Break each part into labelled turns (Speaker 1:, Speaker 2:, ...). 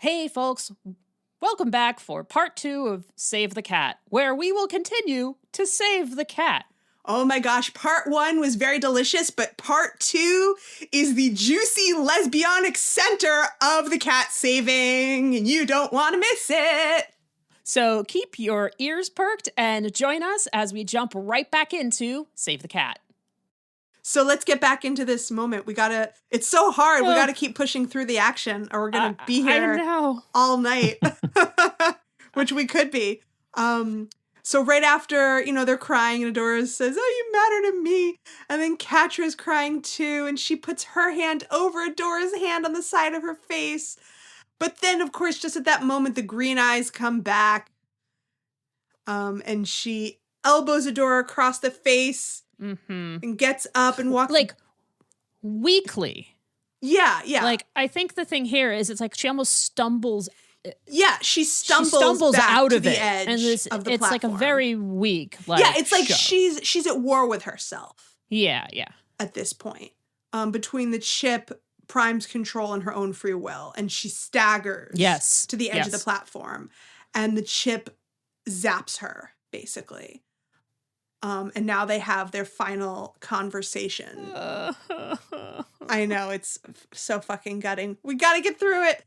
Speaker 1: Hey, folks. Welcome back for part 2 of Save the Cat, where we will continue to save the cat.
Speaker 2: Oh my gosh, part 1 was very delicious, but part 2 is the juicy lesbianic center of the cat saving, and you don't want to miss it.
Speaker 1: So keep your ears perked and join us as we jump right back into Save the Cat.
Speaker 2: So let's get back into this moment. It's so hard. We gotta keep pushing through the action or we're gonna be here all night, which we could be. So right after, they're crying and Adora says, "Oh, you matter to me." And then Catra's crying too. And she puts her hand over Adora's hand on the side of her face. But then, of course, just at that moment, the green eyes come back. And she elbows Adora across the face.
Speaker 1: Mm-hmm.
Speaker 2: And gets up and walks.
Speaker 1: Like, weakly.
Speaker 2: Yeah.
Speaker 1: Like, I think the thing here is it's like she almost stumbles.
Speaker 2: Yeah, she stumbles back
Speaker 1: out
Speaker 2: to
Speaker 1: of
Speaker 2: the
Speaker 1: it.
Speaker 2: edge
Speaker 1: And
Speaker 2: of the
Speaker 1: it's
Speaker 2: platform.
Speaker 1: like a very weak,
Speaker 2: it's like
Speaker 1: show.
Speaker 2: she's at war with herself.
Speaker 1: Yeah.
Speaker 2: At this point. Between the chip, Prime's control, and her own free will. And she staggers to the edge of the platform. And the chip zaps her, basically. And now they have their final conversation. I know, it's so fucking gutting. We gotta get through it.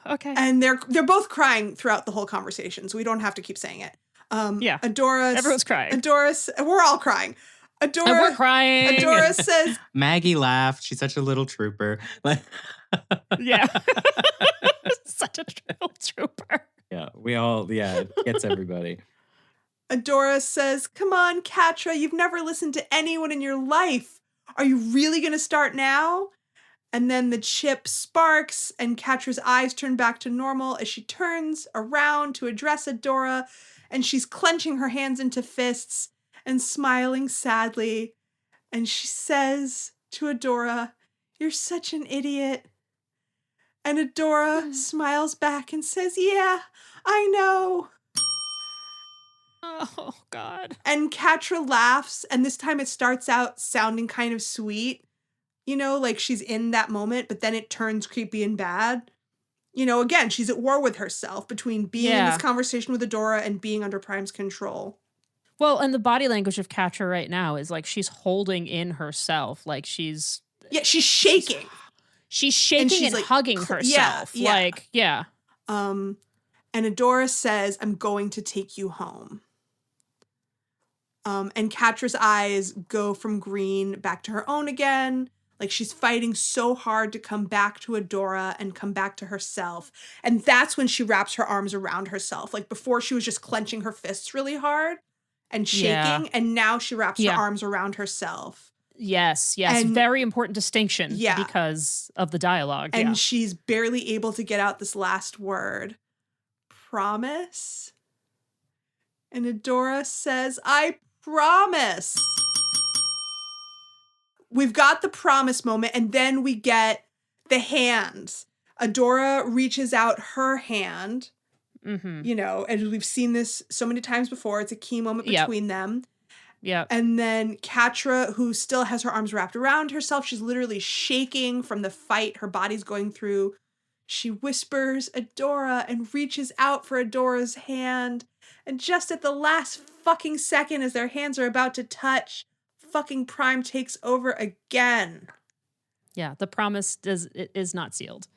Speaker 1: Okay.
Speaker 2: And they're both crying throughout the whole conversation, so we don't have to keep saying it. Adora,
Speaker 1: everyone's crying.
Speaker 2: We're all crying.
Speaker 1: We're crying.
Speaker 2: Adora says,
Speaker 3: Maggie laughed. She's such a little trooper.
Speaker 1: Yeah. Such a little trooper.
Speaker 3: Yeah, it gets everybody.
Speaker 2: Adora says, "Come on, Catra, you've never listened to anyone in your life. Are you really going to start now?" And then the chip sparks and Catra's eyes turn back to normal as she turns around to address Adora, and she's clenching her hands into fists and smiling sadly. And she says to Adora, "You're such an idiot." And Adora smiles back and says, "Yeah, I know."
Speaker 1: Oh, God.
Speaker 2: And Catra laughs, and this time it starts out sounding kind of sweet. Like she's in that moment, but then it turns creepy and bad. Again, she's at war with herself between being in this conversation with Adora and being under Prime's control.
Speaker 1: Well, and the body language of Catra right now is like she's holding in herself. Like she's...
Speaker 2: Yeah, she's shaking.
Speaker 1: She's shaking and hugging herself.
Speaker 2: Yeah. And Adora says, "I'm going to take you home." And Catra's eyes go from green back to her own again. Like she's fighting so hard to come back to Adora and come back to herself. And that's when she wraps her arms around herself. Like before she was just clenching her fists really hard and shaking. Yeah. And now she wraps her arms around herself.
Speaker 1: Yes. And very important distinction because of the dialogue.
Speaker 2: And she's barely able to get out this last word. Promise? And Adora says, "I promise." We've got the promise moment, and then we get the hands. Adora reaches out her hand, and we've seen this so many times before. It's a key moment between them.
Speaker 1: Yeah.
Speaker 2: And then Catra, who still has her arms wrapped around herself, she's literally shaking from the fight her body's going through. She whispers Adora and reaches out for Adora's hand. And just at the last fucking second, as their hands are about to touch, fucking Prime takes over again.
Speaker 1: Yeah, the promise is not sealed.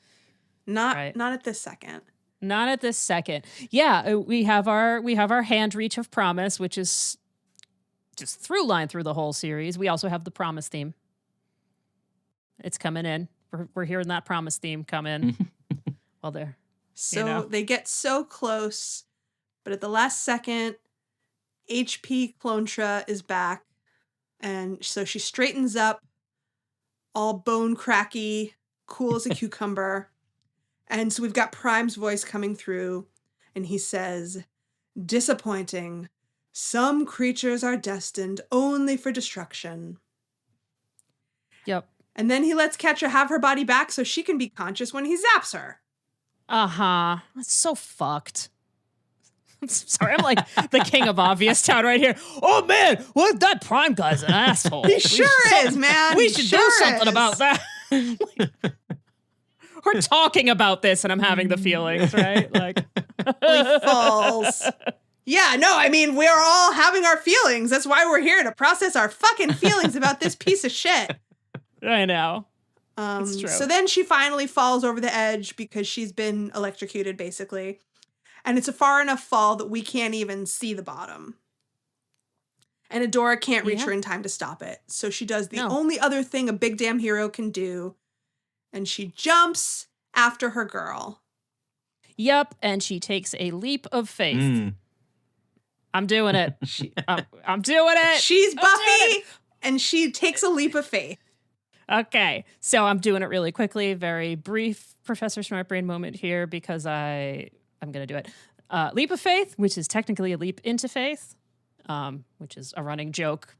Speaker 2: Not at this second.
Speaker 1: Not at this second. Yeah, we have our hand reach of promise, which is just through line through the whole series. We also have the promise theme. It's coming in. We're hearing that promise theme come in. Well, there.
Speaker 2: So they get so close, but at the last second, HP Clontra is back. And so she straightens up, all bone cracky, cool as a cucumber. And so we've got Prime's voice coming through, and he says, "Disappointing. Some creatures are destined only for destruction."
Speaker 1: Yep.
Speaker 2: And then he lets Catra have her body back so she can be conscious when he zaps her.
Speaker 1: Uh-huh. That's so fucked. Sorry, I'm like the king of obvious town right here. Oh, man, what that Prime guy's an asshole.
Speaker 2: He sure is, man.
Speaker 1: We should do something about that. we're talking about this and I'm having the feelings, right? Like,
Speaker 2: falls. Yeah, no, I mean, we're all having our feelings. That's why we're here, to process our fucking feelings about this piece of shit.
Speaker 1: I know. It's true.
Speaker 2: So then she finally falls over the edge because she's been electrocuted, basically. And it's a far enough fall that we can't even see the bottom. And Adora can't reach her in time to stop it. So she does the only other thing a big damn hero can do. And she jumps after her girl.
Speaker 1: Yep, and she takes a leap of faith. I'm doing it. I'm doing it.
Speaker 2: She's Buffy, and she takes a leap of faith.
Speaker 1: Okay, so I'm doing it really quickly. Very brief Professor Smartbrain moment here because I'm going to do it. Leap of faith, which is technically a leap into faith, which is a running joke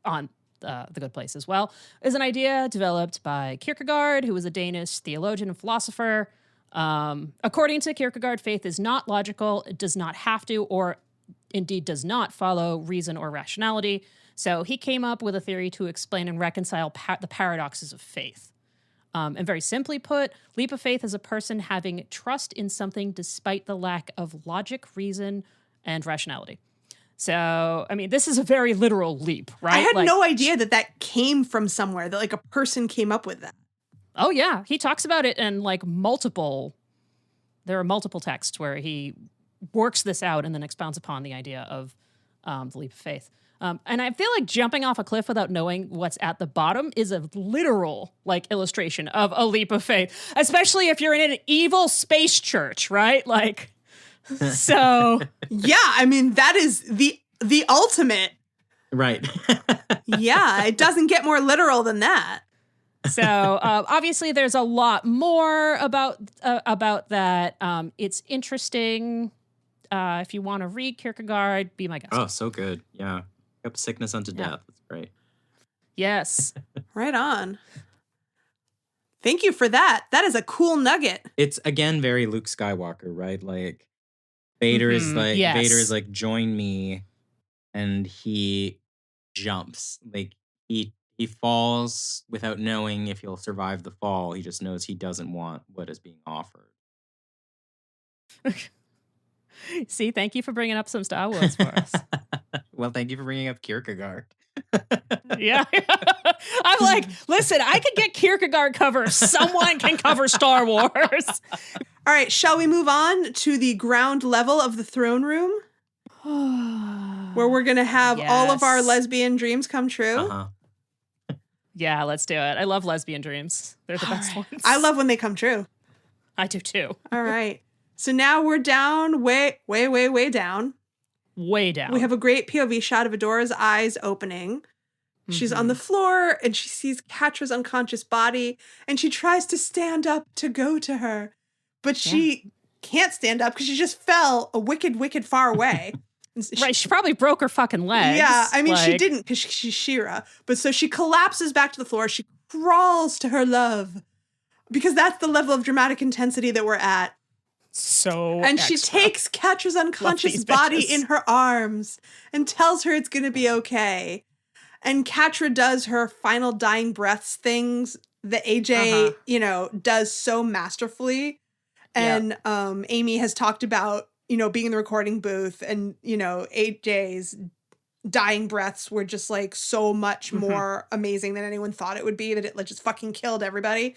Speaker 1: on The Good Place as well, is an idea developed by Kierkegaard, who was a Danish theologian and philosopher. According to Kierkegaard, faith is not logical. It does not have to, or indeed does not follow reason or rationality. So he came up with a theory to explain and reconcile the paradoxes of faith. And very simply put, leap of faith is a person having trust in something despite the lack of logic, reason, and rationality. So, I mean, this is a very literal leap, right?
Speaker 2: I had no idea that came from somewhere, that like a person came up with that.
Speaker 1: Oh, yeah. He talks about it in like there are multiple texts where he works this out and then expounds upon the idea of the leap of faith. And I feel like jumping off a cliff without knowing what's at the bottom is a literal like illustration of a leap of faith, especially if you're in an evil space church, right? Like, so.
Speaker 2: Yeah, I mean, that is the ultimate.
Speaker 3: Right.
Speaker 2: Yeah, it doesn't get more literal than that.
Speaker 1: So obviously there's a lot more about that. It's interesting. If you want to read Kierkegaard, be my guest.
Speaker 3: Oh, so good. Yeah. Up sickness unto death. That's great.
Speaker 1: Yes.
Speaker 2: Right on. Thank you for that. That is a cool nugget.
Speaker 3: It's again very Luke Skywalker, right? Like Vader is like join me, and he jumps. Like he falls without knowing if he'll survive the fall. He just knows he doesn't want what is being offered.
Speaker 1: See, thank you for bringing up some Star Wars for us.
Speaker 3: Well, thank you for bringing up Kierkegaard.
Speaker 1: Yeah. I'm like, listen, I could get Kierkegaard cover. Someone can cover Star Wars.
Speaker 2: All right, shall we move on to the ground level of the throne room? Where we're going to have all of our lesbian dreams come true?
Speaker 3: Uh-huh.
Speaker 2: Yeah,
Speaker 1: let's do it. I love lesbian dreams. They're the best ones.
Speaker 2: I love when they come true.
Speaker 1: I do too.
Speaker 2: All right. So now we're down, way down.
Speaker 1: Way down.
Speaker 2: We have a great POV shot of Adora's eyes opening. She's on the floor and she sees Catra's unconscious body and she tries to stand up to go to her. But she can't stand up because she just fell a wicked far away.
Speaker 1: Right, she probably broke her fucking legs.
Speaker 2: Yeah, I mean, she didn't because she's She-Ra. But so she collapses back to the floor. She crawls to her love because that's the level of dramatic intensity that we're at.
Speaker 1: So
Speaker 2: And she takes Catra's unconscious body in her arms and tells her it's going to be okay. And Catra does her final dying breaths things that AJ, does so masterfully. And Amy has talked about, being in the recording booth and, AJ's dying breaths were just like so much more amazing than anyone thought it would be, that it just fucking killed everybody.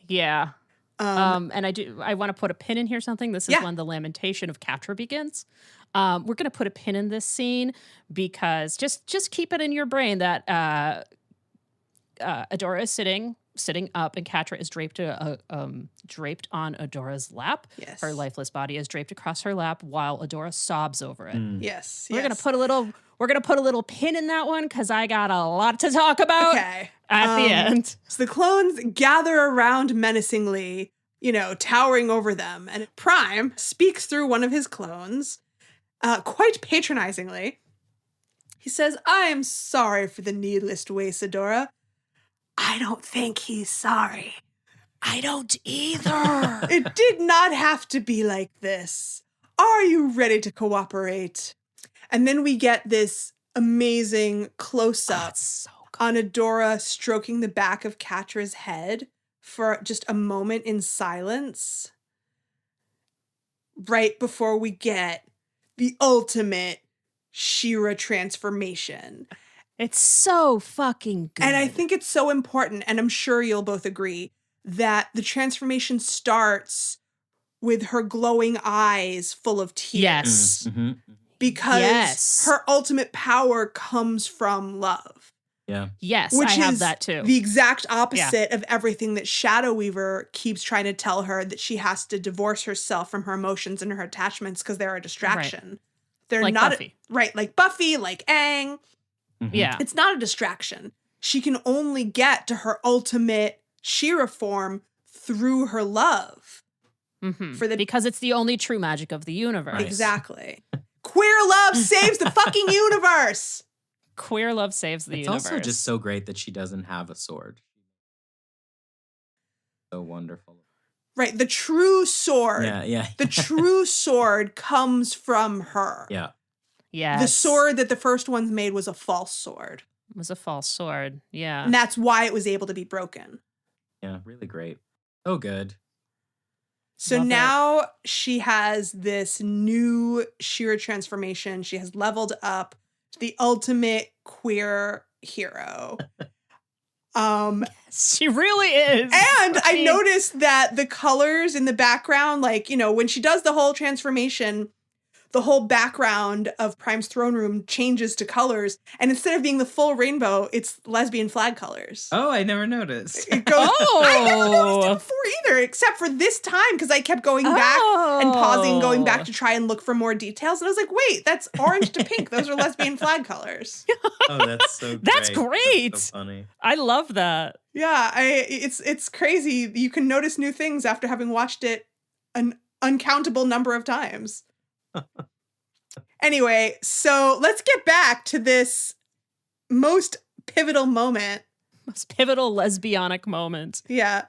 Speaker 1: Yeah. And I want to put a pin in here something. This is when the lamentation of Catra begins. We're going to put a pin in this scene because just keep it in your brain that Adora is sitting up and Catra is draped on Adora's lap.
Speaker 2: Yes.
Speaker 1: Her lifeless body is draped across her lap while Adora sobs over it.
Speaker 2: Yes.
Speaker 1: We're going to put a little pin in that one because I got a lot to talk about at the end.
Speaker 2: So the clones gather around menacingly, towering over them. And Prime speaks through one of his clones, quite patronizingly. He says, "I am sorry for the needless waste, Adora. I don't think he's sorry."
Speaker 1: I don't either.
Speaker 2: It did not have to be like this. Are you ready to cooperate? And then we get this amazing close-up on Adora stroking the back of Catra's head for just a moment in silence right before we get the ultimate She-Ra transformation.
Speaker 1: It's so fucking good.
Speaker 2: And I think it's so important, and I'm sure you'll both agree, that the transformation starts with her glowing eyes full of tears.
Speaker 1: Yes.
Speaker 3: Mm-hmm.
Speaker 2: Because her ultimate power comes from love.
Speaker 3: Yeah.
Speaker 1: Yes,
Speaker 2: which
Speaker 1: I have
Speaker 2: is
Speaker 1: that too.
Speaker 2: The exact opposite of everything that Shadow Weaver keeps trying to tell her, that she has to divorce herself from her emotions and her attachments because they're a distraction. Right. They're
Speaker 1: like
Speaker 2: not
Speaker 1: Buffy.
Speaker 2: Right, like Buffy, like Aang.
Speaker 3: Mm-hmm.
Speaker 1: Yeah.
Speaker 2: It's not a distraction. She can only get to her ultimate She-Ra form through her love.
Speaker 1: Mm-hmm. Because it's the only true magic of the universe.
Speaker 3: Right.
Speaker 2: Exactly. Queer love saves the fucking universe.
Speaker 1: Queer love saves the universe.
Speaker 3: It's also just so great that she doesn't have a sword. So wonderful.
Speaker 2: Right, the true sword.
Speaker 3: Yeah.
Speaker 2: The true sword comes from her.
Speaker 3: Yeah.
Speaker 1: Yes.
Speaker 2: The sword that the first ones made was a false sword.
Speaker 1: It was a false sword, yeah.
Speaker 2: And that's why it was able to be broken.
Speaker 3: Yeah, really great. So good.
Speaker 2: So now she has this new She-Ra transformation. She has leveled up to the ultimate queer hero.
Speaker 1: She really is.
Speaker 2: And I noticed that the colors in the background, like, you know, when she does the whole transformation, the whole background of Prime's throne room changes to colors. And instead of being the full rainbow, it's lesbian flag colors.
Speaker 3: Oh, I never noticed.
Speaker 2: It goes, I never noticed it before either, except for this time, because I kept going back and pausing and going back to try and look for more details. And I was like, wait, that's orange to pink. Those are lesbian flag colors.
Speaker 3: Oh, that's so great.
Speaker 1: That's great.
Speaker 3: That's so funny.
Speaker 1: I love that.
Speaker 2: Yeah, it's crazy. You can notice new things after having watched it an uncountable number of times. Anyway, so let's get back to this most pivotal moment.
Speaker 1: Most pivotal lesbianic moment.
Speaker 2: Yeah.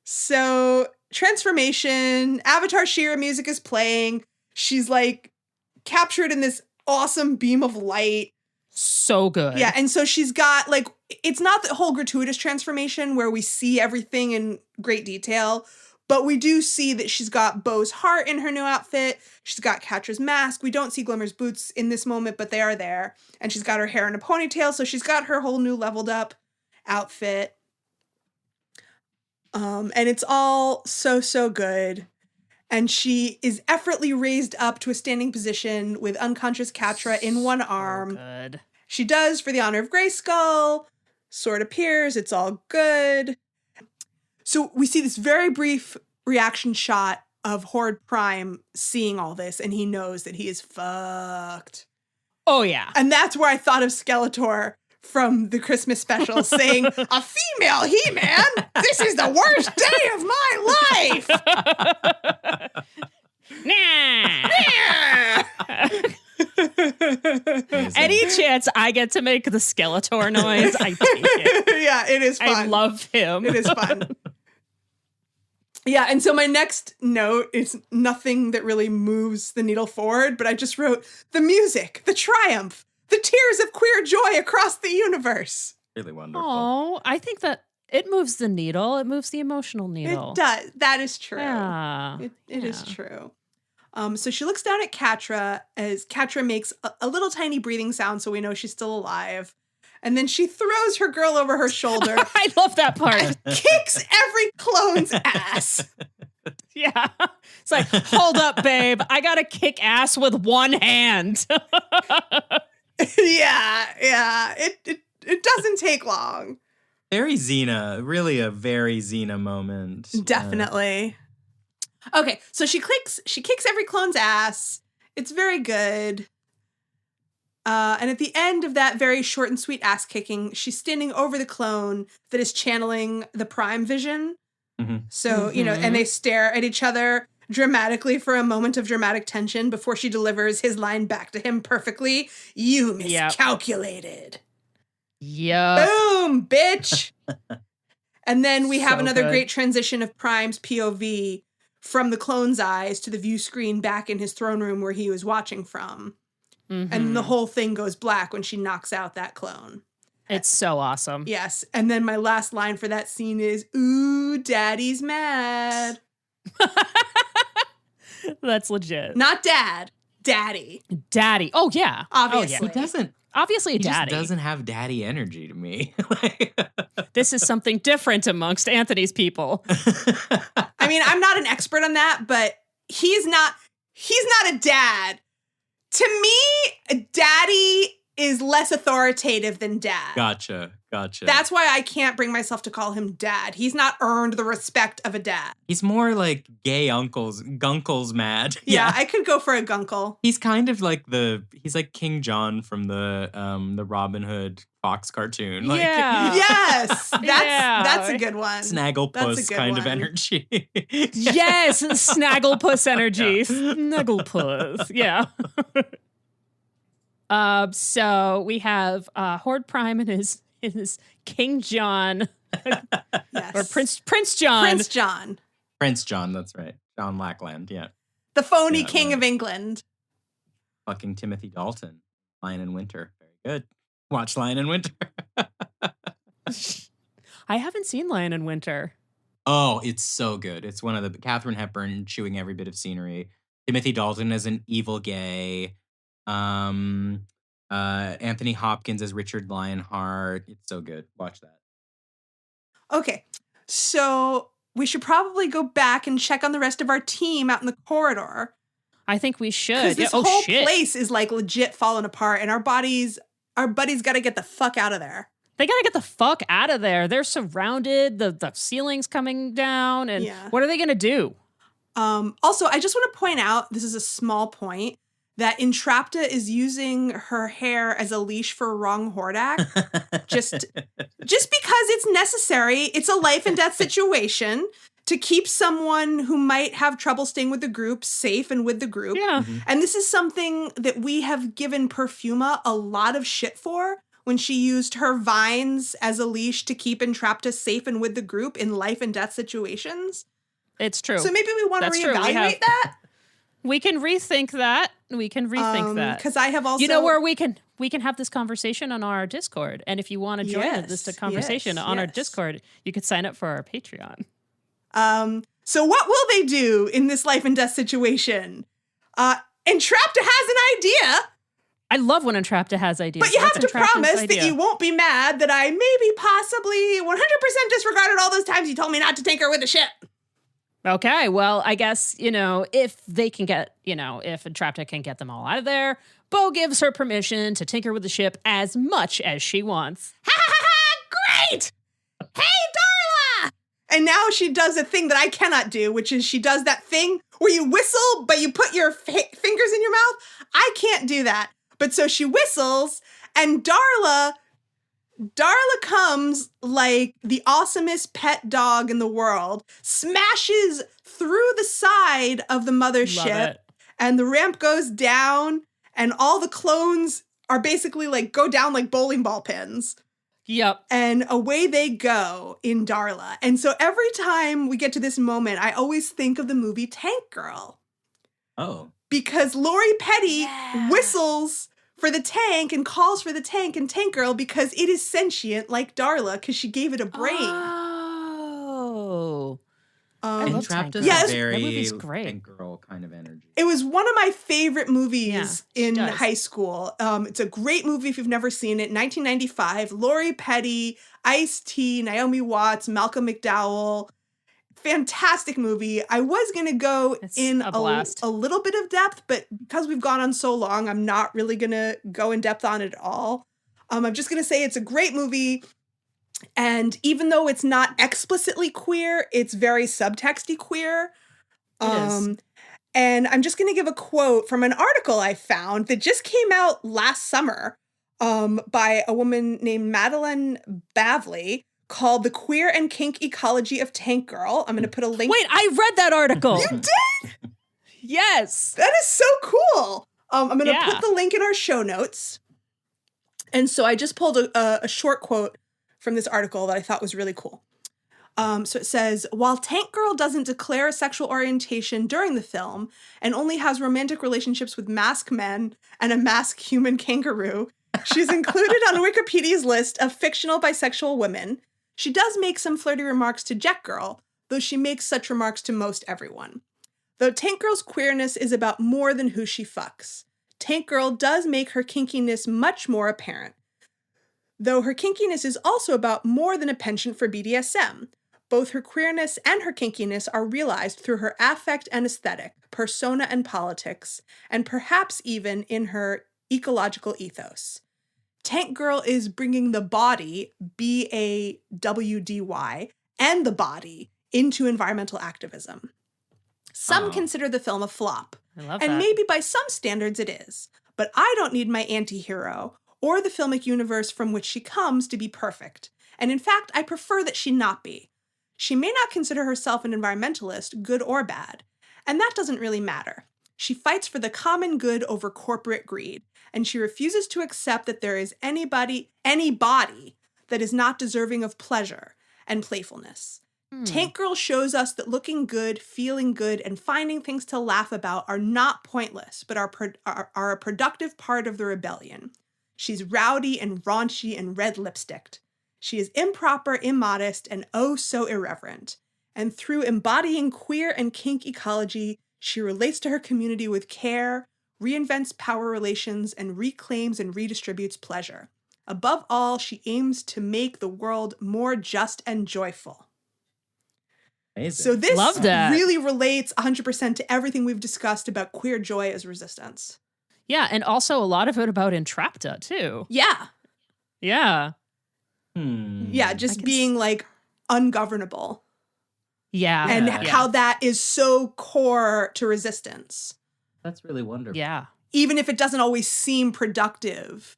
Speaker 2: So, transformation, Avatar She-Ra music is playing. She's like captured in this awesome beam of light.
Speaker 1: So good.
Speaker 2: Yeah, and so she's got like, it's not the whole gratuitous transformation where we see everything in great detail, but we do see that she's got Bo's heart in her new outfit. She's got Catra's mask. We don't see Glimmer's boots in this moment, but they are there. And she's got her hair in a ponytail, so she's got her whole new leveled up outfit. And it's all so good. And she is effortlessly raised up to a standing position with unconscious Catra in one arm.
Speaker 1: Good.
Speaker 2: She does for the honor of Grayskull. Sword appears. It's all good. So we see this very brief reaction shot of Horde Prime seeing all this, and he knows that he is fucked.
Speaker 1: Oh, yeah.
Speaker 2: And that's where I thought of Skeletor from the Christmas special saying, "A female He-Man? This is the worst day of my life!"
Speaker 1: Any chance I get to make the Skeletor noise, I take it.
Speaker 2: Yeah, it is fun.
Speaker 1: I love him.
Speaker 2: It is fun. Yeah, and so my next note is nothing that really moves the needle forward, but I just wrote the music, the triumph, the tears of queer joy across the universe.
Speaker 3: Really wonderful.
Speaker 1: Oh, I think that it moves the needle. It moves the emotional needle.
Speaker 2: It does. That is true.
Speaker 1: Yeah.
Speaker 2: It is true. So she looks down at Catra as Catra makes a little tiny breathing sound so we know she's still alive. And then she throws her girl over her shoulder.
Speaker 1: I love that part.
Speaker 2: And kicks every clone's ass.
Speaker 1: Yeah. It's like, hold up, babe. I got to kick ass with one hand.
Speaker 2: Yeah. It doesn't take long.
Speaker 3: Very Xena. Really a very Xena moment.
Speaker 2: Definitely. Okay, so she kicks every clone's ass. It's very good. And at the end of that very short and sweet ass kicking, she's standing over the clone that is channeling the Prime vision.
Speaker 3: Mm-hmm.
Speaker 2: So, you know, and they stare at each other dramatically for a moment of dramatic tension before she delivers his line back to him perfectly. "You miscalculated."
Speaker 1: Yeah.
Speaker 2: Boom, bitch. And then we have another great transition of Prime's POV from the clone's eyes to the view screen back in his throne room where he was watching from. And the whole thing goes black when she knocks out that clone.
Speaker 1: It's so awesome.
Speaker 2: Yes. And then my last line for that scene is, "Ooh, daddy's mad."
Speaker 1: That's legit.
Speaker 2: Not dad, daddy.
Speaker 1: Daddy. Oh, yeah.
Speaker 2: Obviously.
Speaker 1: Oh, yeah.
Speaker 3: He doesn't.
Speaker 1: Obviously,
Speaker 3: He
Speaker 1: daddy.
Speaker 3: just doesn't have daddy energy to me.
Speaker 1: This is something different amongst Anthony's people.
Speaker 2: I mean, I'm not an expert on that, but he's not a dad. To me, a daddy is less authoritative than dad.
Speaker 3: Gotcha.
Speaker 2: That's why I can't bring myself to call him dad. He's not earned the respect of a dad.
Speaker 3: He's more like gay Gunkle's mad.
Speaker 2: Yeah, I could go for a gunkle.
Speaker 3: He's kind of like he's like King John from the Robin Hood Fox cartoon. Like,
Speaker 1: yeah.
Speaker 2: Yes. That's a good one.
Speaker 3: Snagglepuss kind of energy.
Speaker 1: Yes, Snagglepuss energy. Snagglepuss. Yeah. So we have Horde Prime and his King John.
Speaker 2: Yes.
Speaker 1: Or Prince John.
Speaker 2: Prince John,
Speaker 3: that's right. John Lackland, yeah.
Speaker 2: The phony king of England.
Speaker 3: Fucking Timothy Dalton. Lion in Winter. Very good. Watch Lion in Winter.
Speaker 1: I haven't seen Lion in Winter.
Speaker 3: Oh, it's so good. It's one of the Katharine Hepburn chewing every bit of scenery. Timothy Dalton as an evil gay. Anthony Hopkins as Richard Lionheart. It's so good. Watch that.
Speaker 2: Okay, so we should probably go back and check on the rest of our team out in the corridor.
Speaker 1: I think we should.
Speaker 2: Because this whole place is like legit falling apart, and our buddies got to get the fuck out of there.
Speaker 1: They got to get the fuck out of there. They're surrounded. The ceiling's coming down, and what are they going to do?
Speaker 2: Also, I just want to point out, this is a small point, that Entrapta is using her hair as a leash for wrong Hordak. just because it's necessary. It's a life and death situation to keep someone who might have trouble staying with the group safe and with the group.
Speaker 1: Yeah.
Speaker 3: Mm-hmm.
Speaker 2: And this is something that we have given Perfuma a lot of shit for when she used her vines as a leash to keep Entrapta safe and with the group in life and death situations.
Speaker 1: It's true.
Speaker 2: So maybe we want to reevaluate that.
Speaker 1: We can rethink that.
Speaker 2: Because I have also,
Speaker 1: where we can have this conversation on our Discord, and if you want to join this conversation on our Discord, you could sign up for our Patreon.
Speaker 2: So what will they do in this life and death situation? Entrapta has an idea.
Speaker 1: I love when Entrapta has ideas.
Speaker 2: But you have to promise that you won't be mad that I maybe possibly 100% disregarded all those times you told me not to tinker with the ship.
Speaker 1: Okay, well, I guess, if they can get, if Entrapta can get them all out of there, Bo gives her permission to tinker with the ship as much as she wants.
Speaker 2: Ha ha ha! Great! Hey, Darla! And now she does a thing that I cannot do, which is she does that thing where you whistle, but you put your fingers in your mouth. I can't do that. But so she whistles, and Darla comes like the awesomest pet dog in the world, smashes through the side of the mothership, and the ramp goes down, and all the clones are basically like go down like bowling ball pins.
Speaker 1: Yep.
Speaker 2: And away they go in Darla. And so every time we get to this moment, I always think of the movie Tank Girl.
Speaker 3: Oh.
Speaker 2: Because Lori Petty whistles for the tank and calls for the tank and Tank Girl because it is sentient like Darla because she gave it a brain.
Speaker 1: Oh.
Speaker 3: Entrapta
Speaker 1: is
Speaker 3: very
Speaker 1: great.
Speaker 3: Tank Girl kind of energy.
Speaker 2: It was one of my favorite movies in high school. It's a great movie if you've never seen it. 1995, Lori Petty, Ice-T, Naomi Watts, Malcolm McDowell. Fantastic movie. I was going to go in a little bit of depth, but because we've gone on so long, I'm not really going to go in depth on it at all. I'm just going to say it's a great movie. And even though it's not explicitly queer, it's very subtexty queer.
Speaker 1: It is.
Speaker 2: And I'm just going to give a quote from an article I found that just came out last summer by a woman named Madeline Bavley, called The Queer and Kink Ecology of Tank Girl. I'm going to put a link.
Speaker 1: Wait, I read that article.
Speaker 2: You did?
Speaker 1: Yes.
Speaker 2: That is so cool. I'm going to put the link in our show notes. And so I just pulled a short quote from this article that I thought was really cool. So it says, while Tank Girl doesn't declare a sexual orientation during the film and only has romantic relationships with masked men and a masked human kangaroo, She's included on Wikipedia's list of fictional bisexual women. She does make some flirty remarks to Jet Girl, though she makes such remarks to most everyone. Though Tank Girl's queerness is about more than who she fucks. Tank Girl does make her kinkiness much more apparent. Though her kinkiness is also about more than a penchant for BDSM. Both her queerness and her kinkiness are realized through her affect and aesthetic, persona and politics, and perhaps even in her ecological ethos. Tank Girl is bringing the body, BAWDY, and the body into environmental activism. Some consider the film a flop, and maybe by some standards it is, but I don't need my anti-hero or the filmic universe from which she comes to be perfect, and in fact, I prefer that she not be. She may not consider herself an environmentalist, good or bad, and that doesn't really matter. She fights for the common good over corporate greed, and she refuses to accept that there is anybody that is not deserving of pleasure and playfulness. Tank Girl shows us that looking good, feeling good, and finding things to laugh about are not pointless, but are a productive part of the rebellion. She's rowdy and raunchy and red lipsticked. She is improper, immodest, and oh so irreverent. And through embodying queer and kink ecology, she relates to her community with care, reinvents power relations, and reclaims and redistributes pleasure. Above all, she aims to make the world more just and joyful. Amazing. So this really relates 100% to everything we've discussed about queer joy as resistance.
Speaker 1: Yeah, and also a lot of it about Entrapta, too.
Speaker 2: Yeah.
Speaker 1: Yeah.
Speaker 2: Yeah, just being, like, ungovernable.
Speaker 1: Yeah.
Speaker 2: And how that is so core to resistance.
Speaker 3: That's really wonderful.
Speaker 1: Yeah.
Speaker 2: Even if it doesn't always seem productive.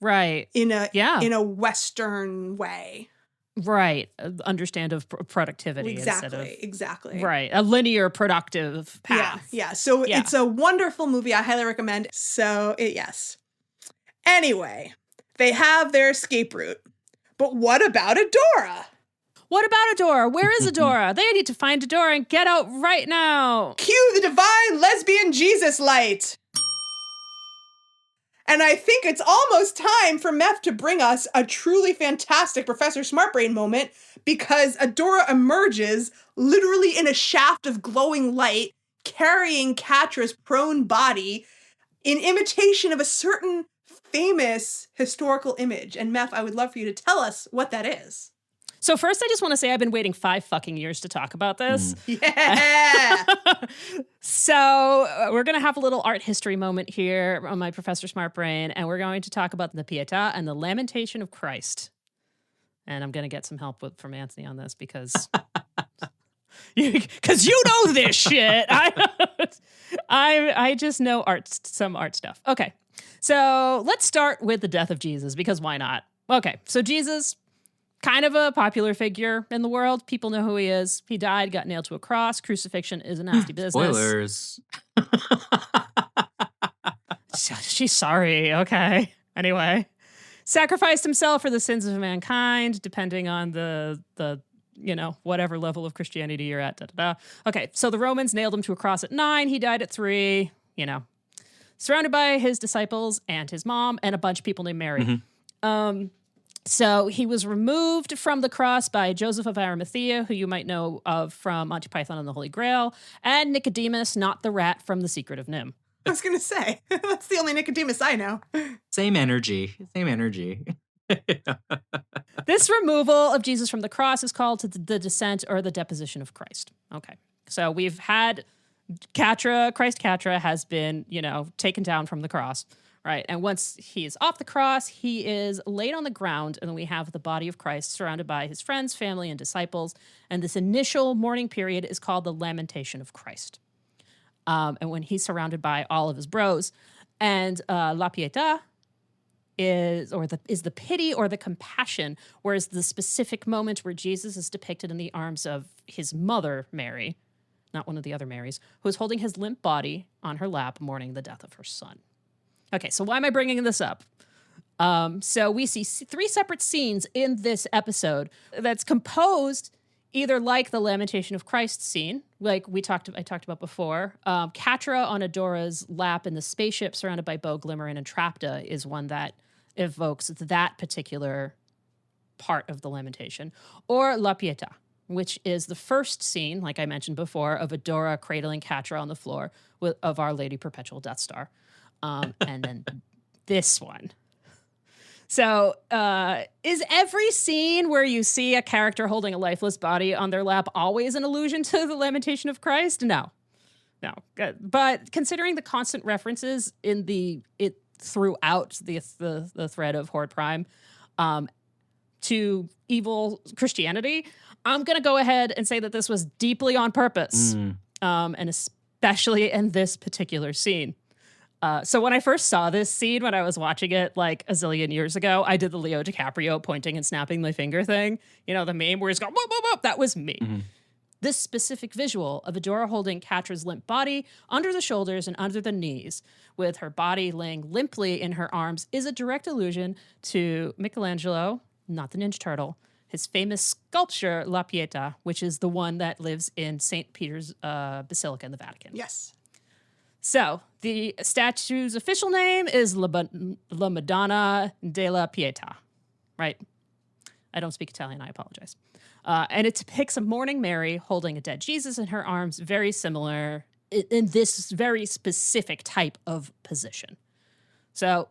Speaker 1: Right.
Speaker 2: In a Western way.
Speaker 1: Right. Understand of productivity.
Speaker 2: Exactly.
Speaker 1: Right. A linear productive path.
Speaker 2: Yeah. So it's a wonderful movie. I highly recommend. So, yes. Anyway, they have their escape route. But what about Adora?
Speaker 1: What about Adora? Where is Adora? They need to find Adora and get out right now.
Speaker 2: Cue the divine lesbian Jesus light. And I think it's almost time for Meph to bring us a truly fantastic Professor Smartbrain moment, because Adora emerges literally in a shaft of glowing light, carrying Catra's prone body in imitation of a certain famous historical image. And Meph, I would love for you to tell us what that is.
Speaker 1: So first, I just want to say I've been waiting 5 fucking years to talk about this.
Speaker 2: Yeah!
Speaker 1: So we're going to have a little art history moment here on my Professor Smart Brain, and we're going to talk about the Pietà and the Lamentation of Christ. And I'm going to get some help from Anthony on this because you know this shit. I just know some art stuff. Okay, so let's start with the death of Jesus, because why not? Okay, so Jesus, kind of a popular figure in the world. People know who he is. He died, got nailed to a cross. Crucifixion is a nasty business.
Speaker 3: Spoilers.
Speaker 1: She's sorry. Okay. Anyway, sacrificed himself for the sins of mankind, depending on the whatever level of Christianity you're at. Da, da, da. Okay. So the Romans nailed him to a cross at 9. He died at 3. Surrounded by his disciples and his mom and a bunch of people named Mary. Mm-hmm. So he was removed from the cross by Joseph of Arimathea, who you might know of from Monty Python and the Holy Grail, and Nicodemus, not the rat from The Secret of Nim.
Speaker 2: I was going to say, that's the only Nicodemus I know.
Speaker 3: Same energy.
Speaker 1: This removal of Jesus from the cross is called the descent or the deposition of Christ. Okay. So we've had Christ Catra has been, taken down from the cross. Right. And once he is off the cross, he is laid on the ground, and then we have the body of Christ surrounded by his friends, family, and disciples. And this initial mourning period is called the Lamentation of Christ. And when he's surrounded by all of his bros, and La Pietà is the pity or the compassion, whereas the specific moment where Jesus is depicted in the arms of his mother, Mary, not one of the other Marys, who is holding his limp body on her lap, mourning the death of her son. Okay, so why am I bringing this up? So we see 3 separate scenes in this episode that's composed either like the Lamentation of Christ scene, like I talked about before. Catra on Adora's lap in the spaceship surrounded by Beau, Glimmer, and Entrapta is one that evokes that particular part of the lamentation, or La Pietà, which is the first scene, like I mentioned before, of Adora cradling Catra on the floor of Our Lady Perpetual Death Star. And then this one. So is every scene where you see a character holding a lifeless body on their lap always an allusion to the Lamentation of Christ? No. But considering the constant references throughout the thread of Horde Prime to evil Christianity, I'm going to go ahead and say that this was deeply on purpose, and especially in this particular scene. So when I first saw this scene, when I was watching it like a zillion years ago, I did the Leo DiCaprio pointing and snapping my finger thing. You know, the meme where he's going, whoop, whoop, whoop. That was me. Mm-hmm. This specific visual of Adora holding Catra's limp body under the shoulders and under the knees, with her body laying limply in her arms, is a direct allusion to Michelangelo, not the Ninja Turtle, his famous sculpture, La Pietà, which is the one that lives in St. Peter's Basilica in the Vatican.
Speaker 2: Yes.
Speaker 1: So the statue's official name is La Madonna della Pietà, right? I don't speak Italian, I apologize. And it depicts a mourning Mary holding a dead Jesus in her arms, very similar in this very specific type of position. So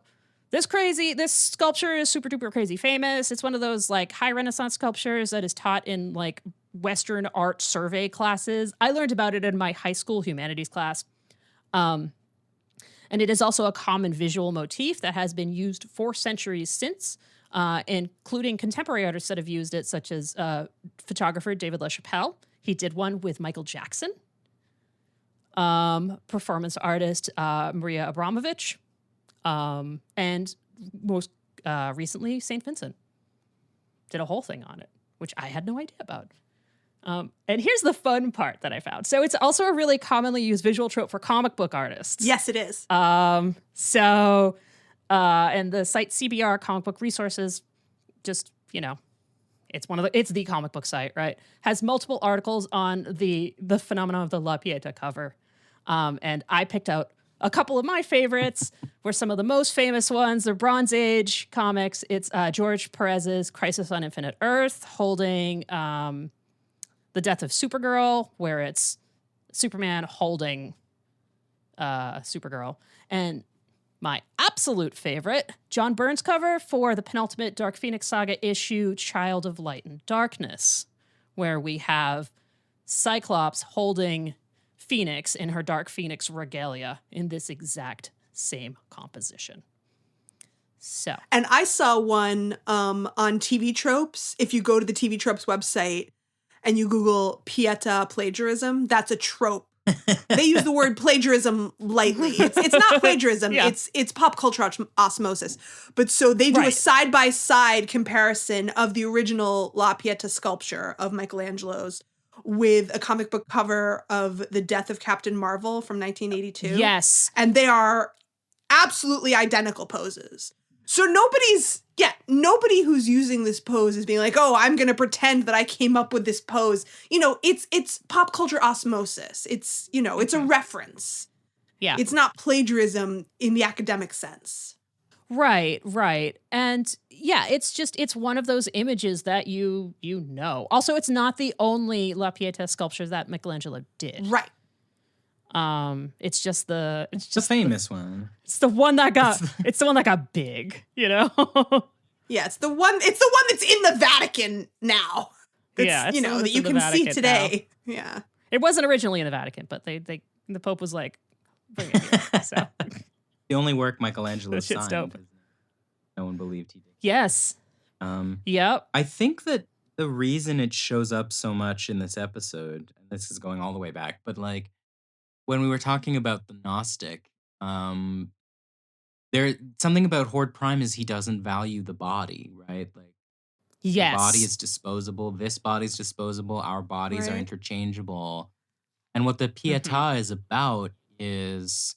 Speaker 1: this sculpture is super duper crazy famous. It's one of those like high Renaissance sculptures that is taught in like Western art survey classes. I learned about it in my high school humanities class. And it is also a common visual motif that has been used for centuries since, including contemporary artists that have used it, such as photographer David LaChapelle. He did one with Michael Jackson. Performance artist Maria Abramovich. And most recently, St. Vincent did a whole thing on it, which I had no idea about. And here's the fun part that I found. So it's also a really commonly used visual trope for comic book artists.
Speaker 2: Yes, it is.
Speaker 1: And the site CBR Comic Book Resources, just, you know, it's the comic book site, right? Has multiple articles on the phenomenon of the La Pietà cover. And I picked out a couple of my favorites were some of the most famous ones. They're Bronze Age comics. It's George Perez's Crisis on Infinite Earth, holding the death of Supergirl, where it's Superman holding Supergirl. And my absolute favorite, John Byrne's cover for the penultimate Dark Phoenix Saga issue, Child of Light and Darkness, where we have Cyclops holding Phoenix in her Dark Phoenix regalia in this exact same composition. So,
Speaker 2: and I saw one on TV Tropes. If you go to the TV Tropes website and you Google Pietà plagiarism, that's a trope. They use the word plagiarism lightly. It's not plagiarism. Yeah. It's pop culture osmosis. But so they do a side-by-side comparison of the original La Pietà sculpture of Michelangelo's with a comic book cover of The Death of Captain Marvel from 1982.
Speaker 1: Yes.
Speaker 2: And they are absolutely identical poses. So nobody who's using this pose is being like, oh, I'm going to pretend that I came up with this pose. You know, it's pop culture osmosis. It's, you know, it's a reference.
Speaker 1: Yeah.
Speaker 2: It's not plagiarism in the academic sense.
Speaker 1: Right. And yeah, it's one of those images that you know. Also, it's not the only La Pietà sculpture that Michelangelo did.
Speaker 2: Right.
Speaker 1: It's just the
Speaker 3: famous one.
Speaker 1: It's the one that got big, you know?
Speaker 2: Yeah, it's the one that's in the Vatican now.
Speaker 1: It's
Speaker 2: you know, that you can see today. Now. Yeah.
Speaker 1: It wasn't originally in the Vatican, but the Pope was like, bring it here. So
Speaker 3: the only work Michelangelo signed.
Speaker 1: Dope.
Speaker 3: No one believed he did.
Speaker 1: Yes. Yep.
Speaker 3: I think that the reason it shows up so much in this episode, and this is going all the way back, but like when we were talking about the Gnostic, there something about Horde Prime is he doesn't value the body, right? Like,
Speaker 1: yes,
Speaker 3: the body is disposable. This body's disposable. Our bodies are interchangeable. And what the Pietà is about is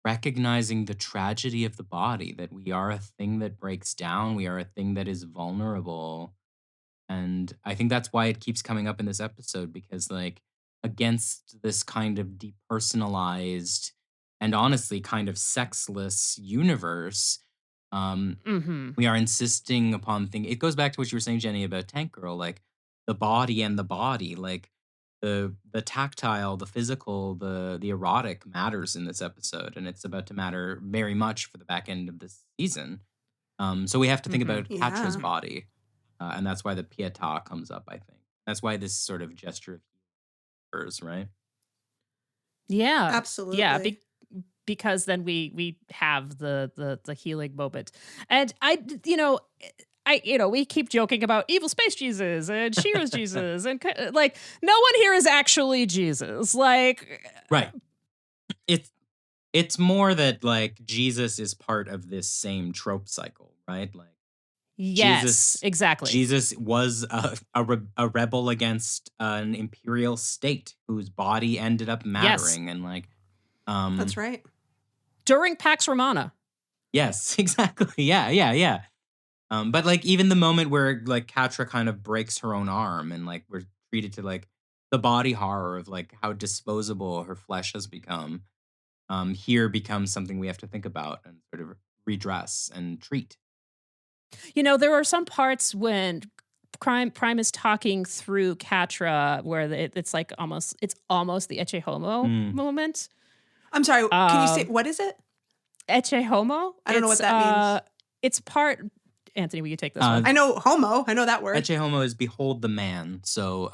Speaker 3: recognizing the tragedy of the body, that we are a thing that breaks down. We are a thing that is vulnerable. And I think that's why it keeps coming up in this episode, because like against this kind of depersonalized and honestly kind of sexless universe, We are insisting upon things. It goes back to what you were saying, Jenny, about Tank Girl, like the body and the body, like the tactile, the physical, the erotic matters in this episode, and it's about to matter very much for the back end of this season. So we have to think about Catra's body, and that's why the Pietà comes up, I think. That's why this sort of gesture occurs, right?
Speaker 2: Yeah. Absolutely.
Speaker 1: Yeah, because then we have the healing moment. And we keep joking about evil space Jesus and She-Ra's Jesus, and like no one here is actually Jesus. Like,
Speaker 3: right. It's more that like Jesus is part of this same trope cycle, right? Like,
Speaker 1: yes, exactly.
Speaker 3: Jesus was a rebel against an imperial state whose body ended up mattering, and like,
Speaker 2: that's right.
Speaker 1: During Pax Romana.
Speaker 3: Yes, exactly. Yeah. But like even the moment where like Catra kind of breaks her own arm, and like we're treated to like the body horror of like how disposable her flesh has become, here becomes something we have to think about and sort of redress and treat.
Speaker 1: There are some parts when Prime is talking through Catra where it's like almost the Ecce Homo moment.
Speaker 2: I'm sorry, can you say, what is it?
Speaker 1: Ecce Homo?
Speaker 2: I don't know what that means.
Speaker 1: It's part... Anthony, will you take this one?
Speaker 2: I know homo. I know that word.
Speaker 3: Ecce Homo is behold the man. So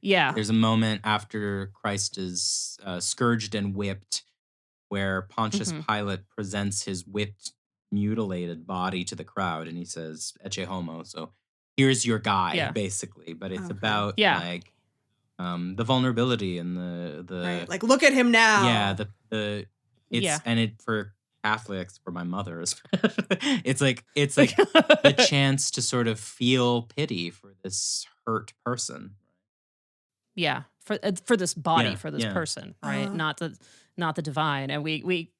Speaker 3: there's a moment after Christ is scourged and whipped where Pontius Pilate presents his whipped, mutilated body to the crowd, and he says, Ecce Homo. So here's your guy, basically. But it's about like the vulnerability and the
Speaker 2: right. Like, look at him now.
Speaker 3: Yeah, and it for Catholics, for my mother, it's like the chance to sort of feel pity for this hurt person.
Speaker 1: Yeah, for this body, for this person, right? Not the divine. And we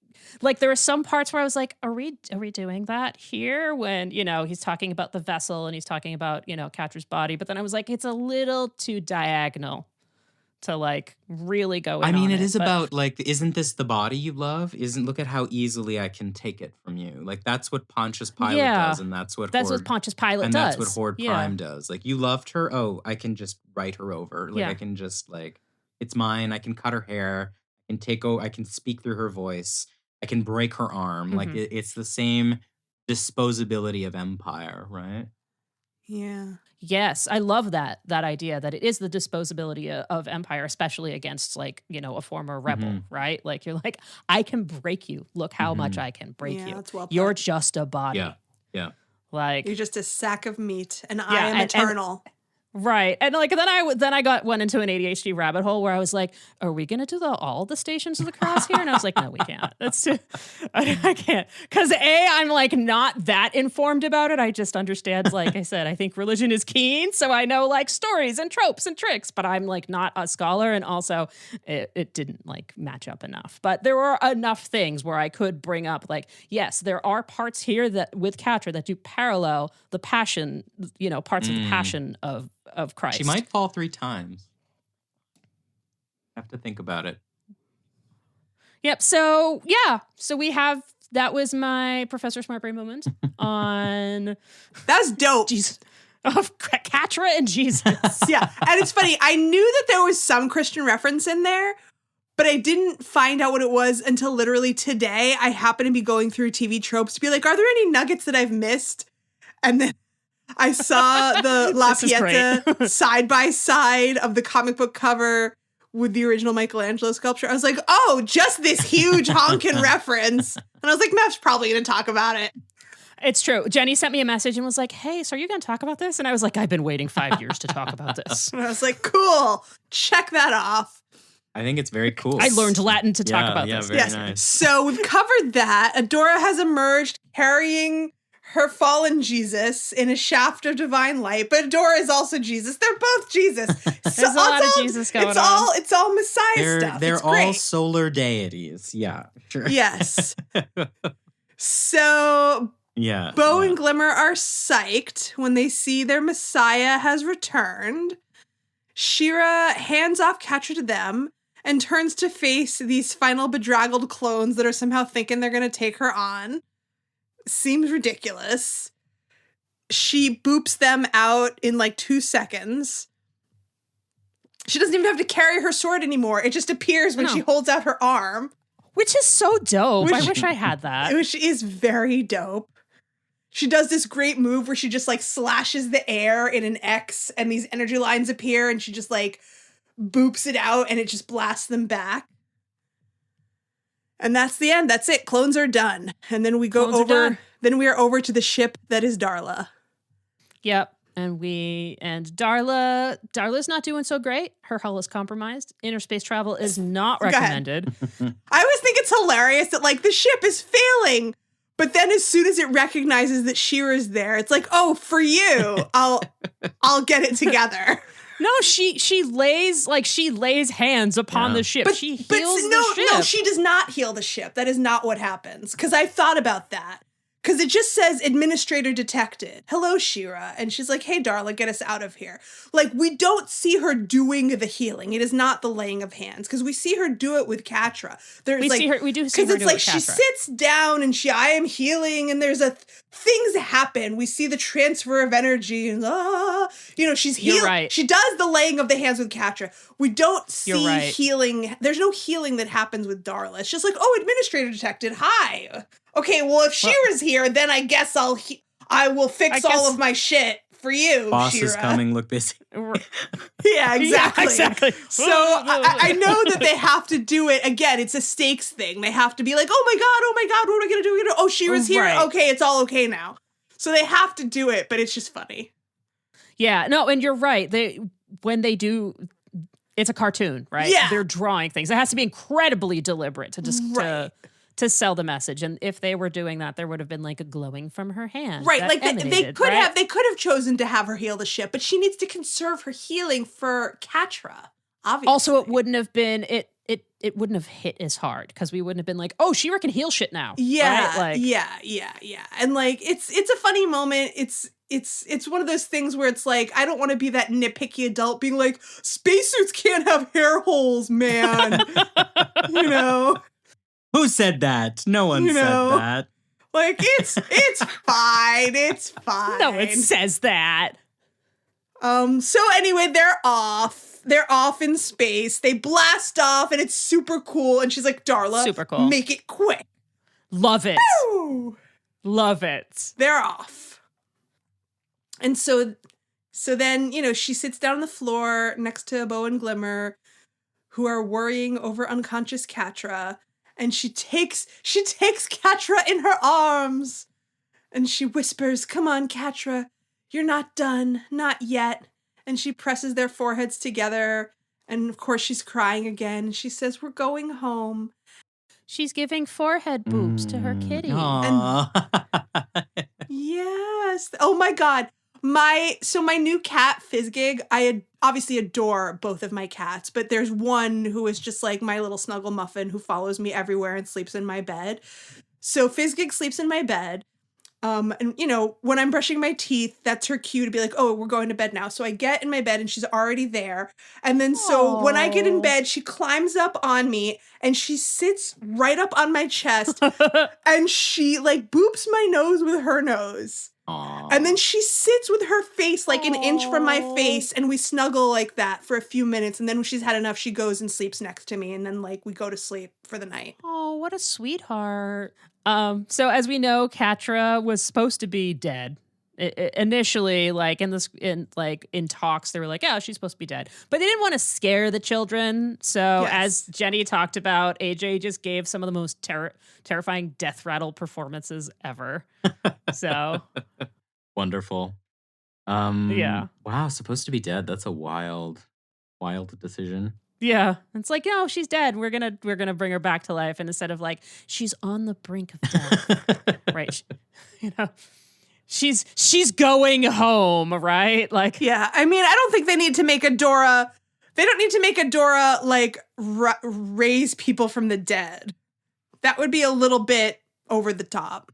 Speaker 1: like there are some parts where I was like, are we doing that here when he's talking about the vessel and he's talking about Catra's body, but then I was like, it's a little too diagonal to like really go in.
Speaker 3: I mean, it is about like, isn't this the body you love? Look at how easily I can take it from you. Like that's what Pontius Pilate does, and that's what
Speaker 1: Pontius Pilate
Speaker 3: and
Speaker 1: does.
Speaker 3: That's what Horde Prime does. Like, you loved her, I can just write her over. Like I can just like, it's mine. I can cut her hair. I can speak through her voice. I can break her arm. Like it's the same disposability of empire, right?
Speaker 2: Yeah.
Speaker 1: Yes, I love that idea that it is the disposability of empire, especially against like, a former rebel, right? Like you're like, I can break you. Look how much I can break you.
Speaker 2: That's well put.
Speaker 1: You're just a body.
Speaker 3: Yeah.
Speaker 1: Like
Speaker 2: you're just a sack of meat, and I am eternal.
Speaker 1: Right. And like then I went into an ADHD rabbit hole where I was like, are we gonna do all the Stations of the Cross here? And I was like, no, we can't. That's too I can't. Cause I'm like not that informed about it. I just understand, like I said, I think religion is keen. So I know like stories and tropes and tricks, but I'm like not a scholar, and also it didn't like match up enough. But there were enough things where I could bring up like, yes, there are parts here that with Catra that do parallel the passion, parts of the passion of Christ.
Speaker 3: She might fall 3 times. Have to think about it.
Speaker 1: Yep. So we have, that was my Professor Smart Brain moment on...
Speaker 2: That's dope.
Speaker 1: Jesus. Of Catra and Jesus.
Speaker 2: Yeah. And it's funny. I knew that there was some Christian reference in there, but I didn't find out what it was until literally today. I happened to be going through TV tropes to be like, are there any nuggets that I've missed? And then I saw the La Pieta side by side of the comic book cover with the original Michelangelo sculpture. I was like, oh, just this huge honkin' reference. And I was like, Mev's probably going to talk about it.
Speaker 1: It's true. Jenny sent me a message and was like, hey, so are you going to talk about this? And I was like, I've been waiting 5 years to talk about this.
Speaker 2: And I was like, cool. Check that off.
Speaker 3: I think it's very cool.
Speaker 1: I learned Latin to talk about this.
Speaker 3: Very nice.
Speaker 2: So we've covered that. Adora has emerged carrying her fallen Jesus in a shaft of divine light, but Adora is also Jesus. They're both Jesus.
Speaker 1: There's a lot of Jesus going on.
Speaker 2: It's all Messiah stuff.
Speaker 3: They're all solar deities. Yeah, sure.
Speaker 2: Yes. So Bo and Glimmer are psyched when they see their Messiah has returned. She-Ra hands off Catra to them and turns to face these final bedraggled clones that are somehow thinking they're going to take her on. seems ridiculous. She boops them out in like 2 seconds. She doesn't even have to carry her sword anymore. It just appears when she holds out her arm.
Speaker 1: Which is so dope. I wish I had that.
Speaker 2: Which is very dope. She does this great move where she just like slashes the air in an X and these energy lines appear and she just like boops it out and it just blasts them back. And that's the end. That's it. Clones are done. And then we go over. Then we are over to the ship that is Darla. Yep.
Speaker 1: And Darla's not doing so great. Her hull is compromised. Inner space travel is not recommended.
Speaker 2: I always think it's hilarious that like the ship is failing, but then as soon as it recognizes that She-Ra's there, it's like, oh, for you, I'll get it together.
Speaker 1: No, she lays hands upon the ship. She heals the ship.
Speaker 2: No, she does not heal the ship. That is not what happens. Because I thought about that. Because it just says administrator detected. Hello, She-Ra. And she's like, hey, Darla, get us out of here. Like, we don't see her doing the healing. It is not the laying of hands. Because we see her do it with Catra.
Speaker 1: We do see her do it with Catra. Because it's like
Speaker 2: she sits down and I am healing and there's things happen. We see the transfer of energy and she's healing.
Speaker 1: You're right.
Speaker 2: She does the laying of the hands with Catra. We don't see healing. There's no healing that happens with Darla. It's just like, oh, administrator detected. Hi. Okay, well, if She-Ra's here, then I guess I will fix all of my shit for you,
Speaker 3: Boss
Speaker 2: She-Ra.
Speaker 3: is coming, look busy.
Speaker 2: Yeah, exactly.
Speaker 1: Yeah, exactly.
Speaker 2: So I know that they have to do it. Again, it's a stakes thing. They have to be like, oh my God, what are we going to do? Oh, She-Ra's here?
Speaker 1: Right.
Speaker 2: Okay, it's all okay now. So they have to do it, but it's just funny.
Speaker 1: Yeah, no, and you're right. When they do, it's a cartoon, right?
Speaker 2: Yeah.
Speaker 1: They're drawing things. It has to be incredibly deliberate to sell the message. And if they were doing that, there would have been like a glowing from her hand.
Speaker 2: Right. Like they could have chosen to have her heal the ship, but she needs to conserve her healing for Catra. Obviously.
Speaker 1: Also, it wouldn't have been it wouldn't have hit as hard because we wouldn't have been like, oh, She-Ra can heal shit now.
Speaker 2: Yeah.
Speaker 1: Right? Like,
Speaker 2: yeah. And like it's a funny moment. It's one of those things where it's like, I don't want to be that nitpicky adult being like, spacesuits can't have hair holes, man. You know?
Speaker 3: Who said that? No one said that.
Speaker 2: Like, it's fine. It's fine.
Speaker 1: No one says that.
Speaker 2: So anyway, they're off. They're off in space. They blast off, and it's super cool. And she's like, Darla,
Speaker 1: super cool.
Speaker 2: Make it quick.
Speaker 1: Love it.
Speaker 2: Woo!
Speaker 1: Love it.
Speaker 2: They're off. And so then, she sits down on the floor next to Bo and Glimmer, who are worrying over unconscious Catra. And she takes Catra in her arms. And she whispers, come on, Catra. You're not done. Not yet. And she presses their foreheads together. And of course, she's crying again. She says, we're going home.
Speaker 1: She's giving forehead boobs to her kitty.
Speaker 2: And yes. Oh my God. My new cat, Fizzgig, I obviously adore both of my cats, but there's one who is just like my little snuggle muffin who follows me everywhere and sleeps in my bed. So Fizzgig sleeps in my bed. And when I'm brushing my teeth, that's her cue to be like, oh, we're going to bed now. So I get in my bed and she's already there. And then so when I get in bed, she climbs up on me and she sits right up on my chest and she like boops my nose with her nose.
Speaker 3: Aww.
Speaker 2: And then she sits with her face like an inch from my face and we snuggle like that for a few minutes. And then when she's had enough, she goes and sleeps next to me. And then like we go to sleep for the night.
Speaker 1: Oh, what a sweetheart. So as we know, Catra was supposed to be dead. Initially, like in talks, they were like, "Yeah, she's supposed to be dead," but they didn't want to scare the children. So, as Jenny talked about, AJ just gave some of the most terrifying death rattle performances ever. So
Speaker 3: wonderful.
Speaker 1: Yeah.
Speaker 3: Wow, supposed to be dead. That's a wild decision.
Speaker 1: Yeah, it's like, no, she's dead. We're gonna bring her back to life, and instead of like she's on the brink of death, right? She's going home, right? Like,
Speaker 2: yeah. I mean, I don't think they need to make Adora. They don't need to make Adora like raise people from the dead. That would be a little bit over the top.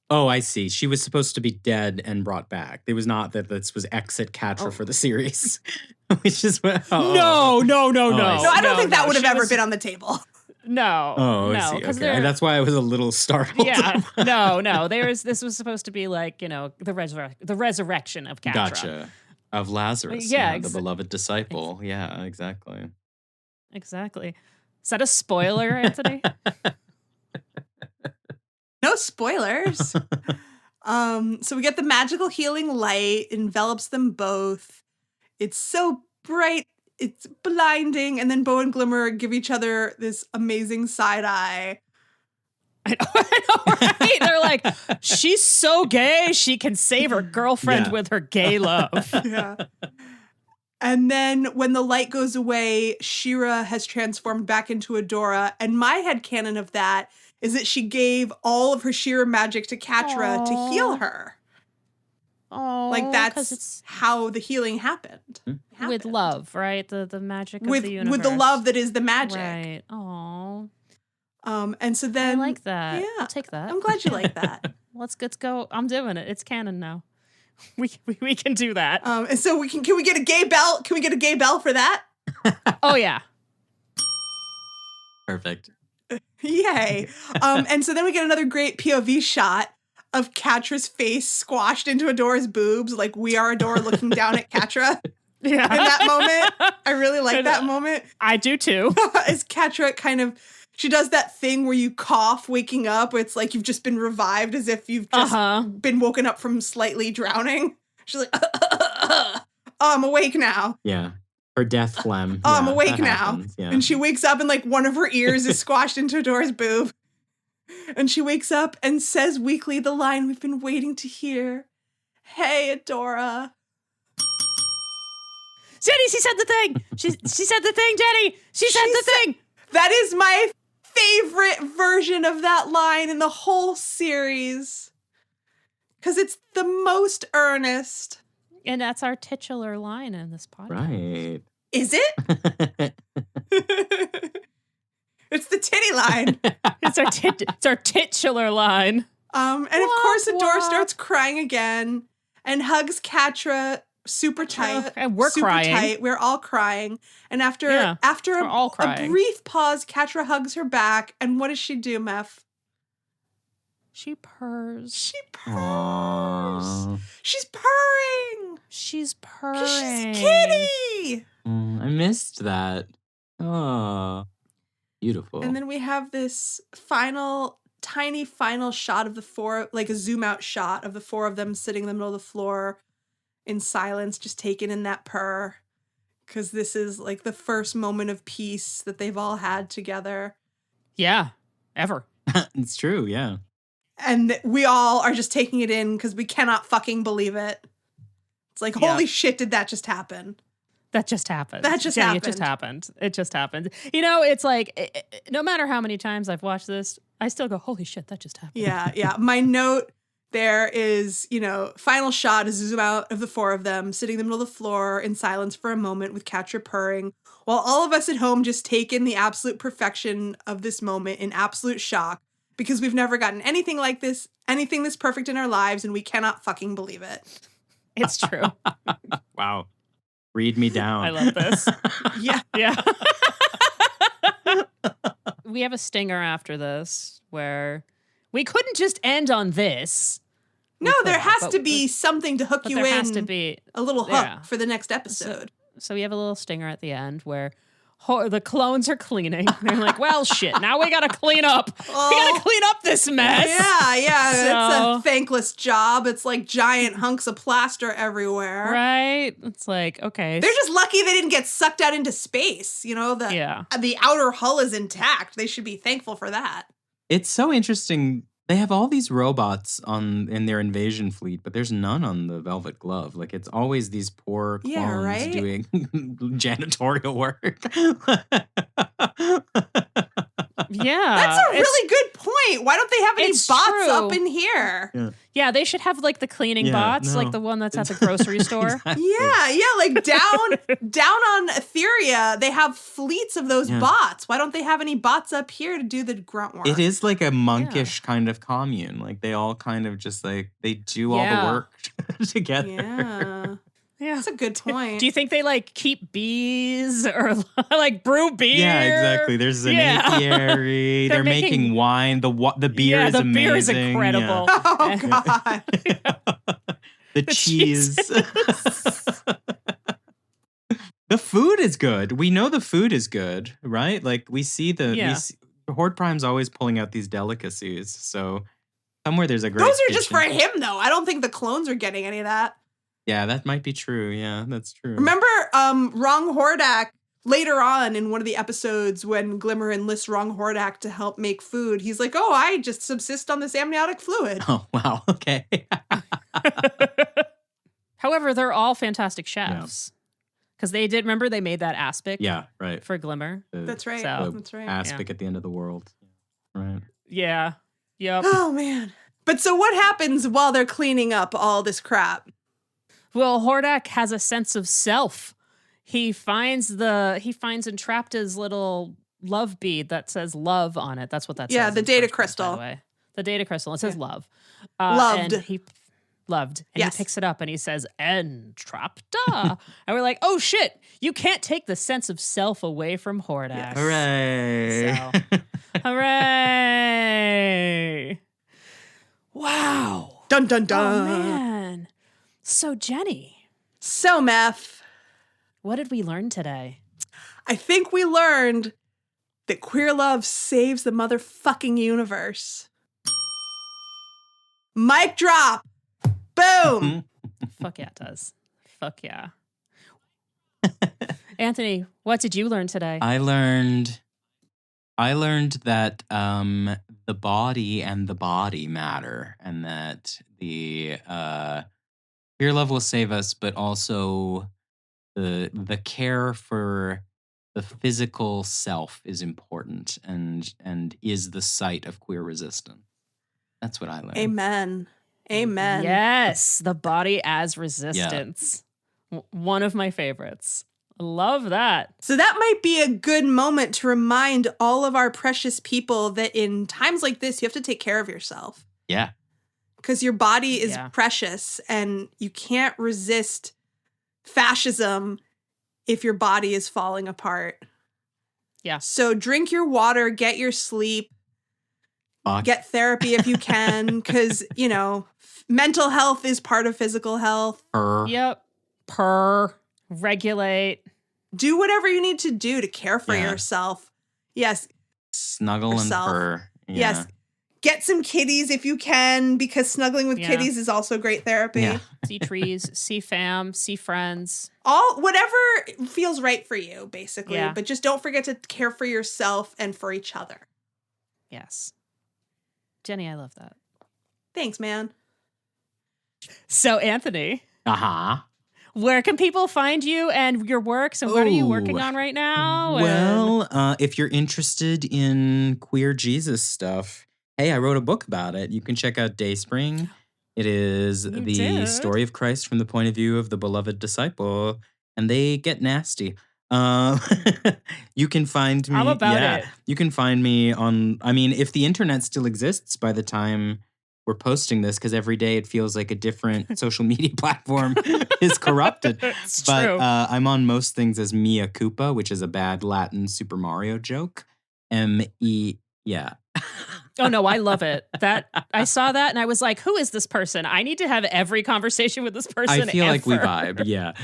Speaker 3: Oh, I see. She was supposed to be dead and brought back. It was not that this was exit Catra for the series. Which is what,
Speaker 1: No.
Speaker 2: No, I don't think that would have ever been on the table.
Speaker 3: Oh, I see. Okay. That's why I was a little startled.
Speaker 1: Yeah. No. This was supposed to be like, the resurrection of Catra.
Speaker 3: Gotcha. Of Lazarus. Yeah. The beloved disciple. Yeah, exactly.
Speaker 1: Exactly. Is that a spoiler, Anthony?
Speaker 2: No spoilers. So we get the magical healing light, envelops them both. It's so bright, it's blinding, and then Bo and Glimmer give each other this amazing side eye.
Speaker 1: I know, right? They're like, she's so gay, she can save her girlfriend with her gay love.
Speaker 2: Yeah. And then when the light goes away, She-Ra has transformed back into Adora, and my headcanon of that is that she gave all of her She-Ra magic to Catra to heal her.
Speaker 1: Oh,
Speaker 2: like that's how the healing happened.
Speaker 1: With love, right? The magic of the universe.
Speaker 2: With the love that is the magic.
Speaker 1: Right. Oh.
Speaker 2: And so then
Speaker 1: I like that.
Speaker 2: Yeah,
Speaker 1: I'll take that.
Speaker 2: I'm glad you like that.
Speaker 1: Let's go. I'm doing it. It's canon now. We can do that.
Speaker 2: And so can we get a gay bell? Can we get a gay bell for that?
Speaker 1: Oh yeah.
Speaker 3: Perfect.
Speaker 2: Yay. And so then we get another great POV shot of Catra's face squashed into Adora's boobs, like we are Adora looking down at Catra.
Speaker 1: Yeah.
Speaker 2: In that moment. I really like that moment.
Speaker 1: I do too.
Speaker 2: As Catra she does that thing where you cough waking up, where it's like you've just been revived as if you've just been woken up from slightly drowning. She's like, oh, I'm awake now.
Speaker 3: Yeah. Her death phlegm.
Speaker 2: Oh, I'm awake now. Yeah. And she wakes up and like one of her ears is squashed into Adora's boob. And she wakes up and says weakly the line we've been waiting to hear. Hey, Adora.
Speaker 1: Jenny, she said the thing. She said the thing, Jenny. She said the thing.
Speaker 2: That is my favorite version of that line in the whole series. Because it's the most earnest.
Speaker 1: And that's our titular line in this podcast.
Speaker 3: Right.
Speaker 2: Is it? It's the titty line.
Speaker 1: It's our titular line.
Speaker 2: And of course Adora starts crying again and hugs Catra super tight.
Speaker 1: And we're super crying.
Speaker 2: Tight. We're all crying. And after a brief pause, Catra hugs her back. And what does she do, Meph?
Speaker 1: She purrs.
Speaker 2: She purrs.
Speaker 3: Aww.
Speaker 2: She's purring.
Speaker 1: She's purring.
Speaker 2: She's kitty.
Speaker 3: I missed that. Oh, beautiful.
Speaker 2: And then we have this tiny final shot of the four, like a zoom out shot of the four of them sitting in the middle of the floor in silence, just taken in that purr. Because this is like the first moment of peace that they've all had together.
Speaker 1: Yeah, ever.
Speaker 3: It's true, yeah.
Speaker 2: And we all are just taking it in because we cannot fucking believe it. It's like, holy shit, did that just happen?
Speaker 1: That just happened.
Speaker 2: It just happened.
Speaker 1: It just happened. It's like, no matter how many times I've watched this, I still go, holy shit, that just happened.
Speaker 2: Yeah. My note there is, final shot is a zoom out of the four of them sitting in the middle of the floor in silence for a moment with Catra purring, while all of us at home just take in the absolute perfection of this moment in absolute shock. Because we've never gotten anything like this, anything this perfect in our lives, and we cannot fucking believe it.
Speaker 1: It's true.
Speaker 3: Wow. Read me down.
Speaker 1: I love this.
Speaker 2: Yeah.
Speaker 1: We have a stinger after this where we couldn't just end on this.
Speaker 2: No, there has to be something to hook you in.
Speaker 1: There has to be
Speaker 2: a little hook for the next episode.
Speaker 1: So we have a little stinger at the end where the clones are cleaning. They're like, well, shit, now we got to clean up. We got to clean up this mess.
Speaker 2: Yeah. It's a thankless job. It's like giant hunks of plaster everywhere.
Speaker 1: Right? It's like, okay.
Speaker 2: They're just lucky they didn't get sucked out into space. The outer hull is intact. They should be thankful for that.
Speaker 3: It's so interesting. They have all these robots in their invasion fleet, but there's none on the Velvet Glove. Like, it's always these poor clones doing janitorial work.
Speaker 1: Yeah.
Speaker 2: That's a really good point. Why don't they have any bots up in here?
Speaker 1: Yeah, they should have like the cleaning bots, like the one that's at the grocery store.
Speaker 3: Exactly.
Speaker 2: Yeah, like down on Etheria, they have fleets of those bots. Why don't they have any bots up here to do the grunt work?
Speaker 3: It is like a monkish kind of commune. Like they all kind of just like they do all the work together.
Speaker 2: Yeah.
Speaker 1: Yeah.
Speaker 2: That's a good point.
Speaker 1: Do you think they like keep bees or like brew beer?
Speaker 3: Yeah, exactly. There's an apiary. They're making wine. The beer is amazing.
Speaker 1: Beer is incredible.
Speaker 2: Yeah. Oh God.
Speaker 3: The cheese. The food is good. We know the food is good, right? Like we see Horde Prime's always pulling out these delicacies. So somewhere there's a great
Speaker 2: Those are
Speaker 3: kitchen.
Speaker 2: just for him though. I don't think the clones are getting any of that.
Speaker 3: Yeah, that might be true. Yeah, that's true.
Speaker 2: Remember Rong Hordak later on in one of the episodes when Glimmer enlists Rong Hordak to help make food, he's like, oh, I just subsist on this amniotic fluid.
Speaker 3: Oh, wow. Okay.
Speaker 1: However, they're all fantastic chefs. Because they made that aspic for Glimmer.
Speaker 2: That's right. That's right.
Speaker 3: Aspic at the end of the world. Right.
Speaker 1: Yeah. Yep.
Speaker 2: Oh, man. But so what happens while they're cleaning up all this crap?
Speaker 1: Well, Hordak has a sense of self. He finds Entrapta's little love bead that says love on it. That's what that says.
Speaker 2: Yeah, the data crystal.
Speaker 1: By the way. The data crystal. It says love.
Speaker 2: Loved.
Speaker 1: And he picks it up and he says, Entrapta. And we're like, oh shit, you can't take the sense of self away from Hordak.
Speaker 3: Yes. Hooray.
Speaker 1: So, hooray. Wow.
Speaker 2: Dun, dun, dun.
Speaker 1: Oh, man. So, Jenny.
Speaker 2: So, Meth.
Speaker 1: What did we learn today?
Speaker 2: I think we learned that queer love saves the motherfucking universe. Mic drop. Boom.
Speaker 1: Fuck yeah, it does. Fuck yeah. Anthony, what did you learn today?
Speaker 3: I learned that the body and the body matter, and that the queer love will save us, but also the care for the physical self is important and is the site of queer resistance. That's what I learned.
Speaker 2: Amen. Amen.
Speaker 1: Yes, the body as resistance. Yeah. One of my favorites. Love that.
Speaker 2: So that might be a good moment to remind all of our precious people that in times like this, you have to take care of yourself.
Speaker 3: Yeah.
Speaker 2: Because your body is precious and you can't resist fascism if your body is falling apart.
Speaker 1: Yeah.
Speaker 2: So drink your water, get your sleep, get therapy if you can, because, mental health is part of physical health.
Speaker 1: Yep. Regulate.
Speaker 2: Do whatever you need to do to care for yourself. Yes.
Speaker 3: Snuggle yourself. And purr. Yeah.
Speaker 2: Yes. Get some kitties if you can, because snuggling with kitties is also great therapy.
Speaker 3: Yeah.
Speaker 1: See trees, see fam, see friends.
Speaker 2: Whatever feels right for you, basically. Yeah. But just don't forget to care for yourself and for each other.
Speaker 1: Yes. Jenny, I love that.
Speaker 2: Thanks, man.
Speaker 1: So, Anthony.
Speaker 3: Uh-huh.
Speaker 1: Where can people find you and your works, and what are you working on right now?
Speaker 3: Well, if you're interested in queer Jesus stuff, hey, I wrote a book about it. You can check out Dayspring. It is the story of Christ from the point of view of the beloved disciple, and they get nasty. You can find me.
Speaker 1: How about it?
Speaker 3: You can find me on, if the internet still exists by the time we're posting this, because every day it feels like a different social media platform is corrupted.
Speaker 1: It's
Speaker 3: but
Speaker 1: true.
Speaker 3: I'm on most things as Mia Koopa, which is a bad Latin Super Mario joke. M-E, yeah.
Speaker 1: Oh, no, I love it. That I saw that and I was like, who is this person? I need to have every conversation with this person.
Speaker 3: I feel like we vibe, yeah.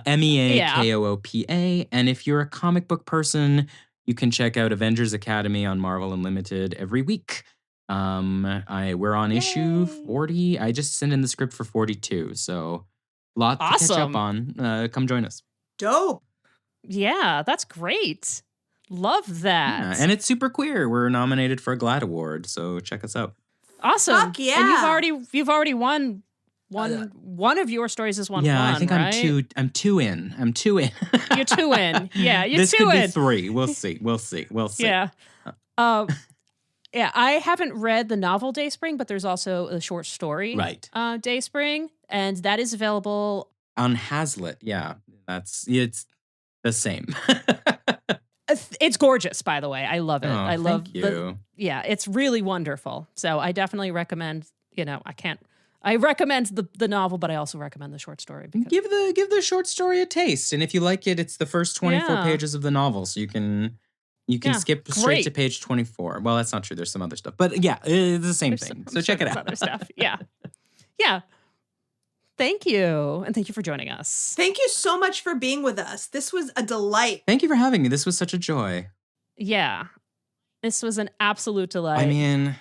Speaker 3: MEAKOOPA. And if you're a comic book person, you can check out Avengers Academy on Marvel Unlimited every week. We're on issue 40. I just sent in the script for 42, so lot to catch up on. Come join us.
Speaker 2: Dope.
Speaker 1: Yeah, that's great. Love that.
Speaker 3: Yeah, and it's super queer. We're nominated for a GLAAD award, so check us out.
Speaker 2: Awesome. Fuck yeah.
Speaker 1: And you've already won one of your stories is one.
Speaker 3: Yeah, I think
Speaker 1: right?
Speaker 3: I'm two in.
Speaker 1: You're two in. Yeah, you're
Speaker 3: this
Speaker 1: two in.
Speaker 3: This could be three. We'll see.
Speaker 1: Yeah. Yeah, I haven't read the novel Dayspring, but there's also a short story, Dayspring, and that is available
Speaker 3: on Hazlitt. Yeah, it's the same.
Speaker 1: It's gorgeous, by the way. I love it. I love
Speaker 3: you.
Speaker 1: Yeah, it's really wonderful. So I definitely recommend. I recommend the novel, but I also recommend the short story.
Speaker 3: Give the short story a taste, and if you like it, it's the first 24 pages of the novel, so you can skip straight to page 24. Well, that's not true. There's some other stuff, but yeah, it's the same thing. So check it out.
Speaker 1: Other stuff, yeah. Thank you, and thank you for joining us.
Speaker 2: Thank you so much for being with us. This was a delight.
Speaker 3: Thank you for having me. This was such a joy.
Speaker 1: Yeah, this was an absolute delight.
Speaker 3: I mean,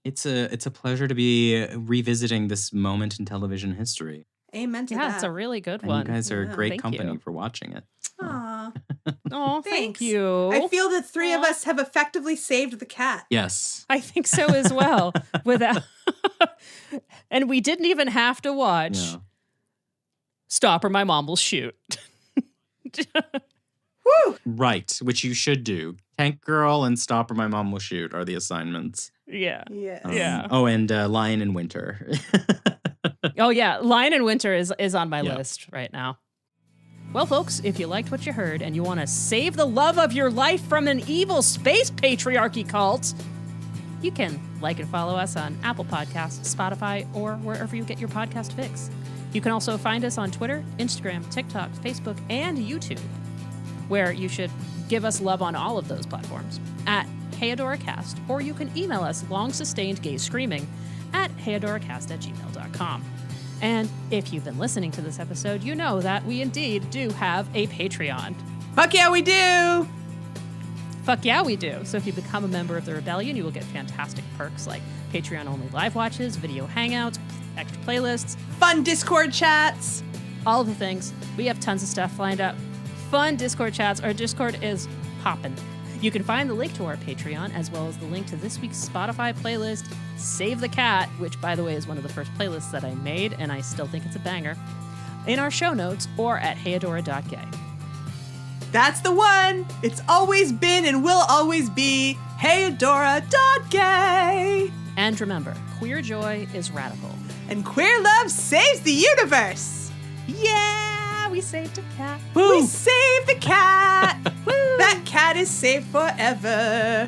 Speaker 3: it's a pleasure to be revisiting this moment in television history.
Speaker 2: Amen to that.
Speaker 1: Yeah, it's a really good one.
Speaker 3: You guys are great company for watching it.
Speaker 2: Aww.
Speaker 1: Oh, thank you.
Speaker 2: I feel the three of us have effectively saved the cat.
Speaker 3: Yes.
Speaker 1: I think so as well. And we didn't even have to watch Stop or My Mom Will Shoot.
Speaker 2: Woo!
Speaker 3: Right, which you should do. Tank Girl and Stop or My Mom Will Shoot are the assignments.
Speaker 1: Yeah.
Speaker 2: Yeah.
Speaker 3: Oh, and Lion in Winter.
Speaker 1: Oh, yeah. Lion in Winter is on my list right now. Well, folks, if you liked what you heard and you want to save the love of your life from an evil space patriarchy cult, you can like and follow us on Apple Podcasts, Spotify, or wherever you get your podcast fix. You can also find us on Twitter, Instagram, TikTok, Facebook, and YouTube, where you should give us love on all of those platforms at HeyAdoraCast, or you can email us long-sustained gay screaming at heyadoracast@gmail.com. And if you've been listening to this episode, you know that we indeed do have a Patreon.
Speaker 2: Fuck yeah, we do!
Speaker 1: Fuck yeah, we do. So if you become a member of the Rebellion, you will get fantastic perks like Patreon-only live watches, video hangouts, extra playlists,
Speaker 2: fun Discord chats,
Speaker 1: all the things. We have tons of stuff lined up. Fun Discord chats. Our Discord is poppin'. You can find the link to our Patreon, as well as the link to this week's Spotify playlist, Save the Cat, which, by the way, is one of the first playlists that I made, and I still think it's a banger, in our show notes or at heyadora.gay.
Speaker 2: That's the one! It's always been and will always be heyadora.gay.
Speaker 1: And remember, queer joy is radical.
Speaker 2: And queer love saves the universe!
Speaker 1: Yeah! We saved a cat.
Speaker 2: Woo. We saved the cat! Woo. That cat is safe forever.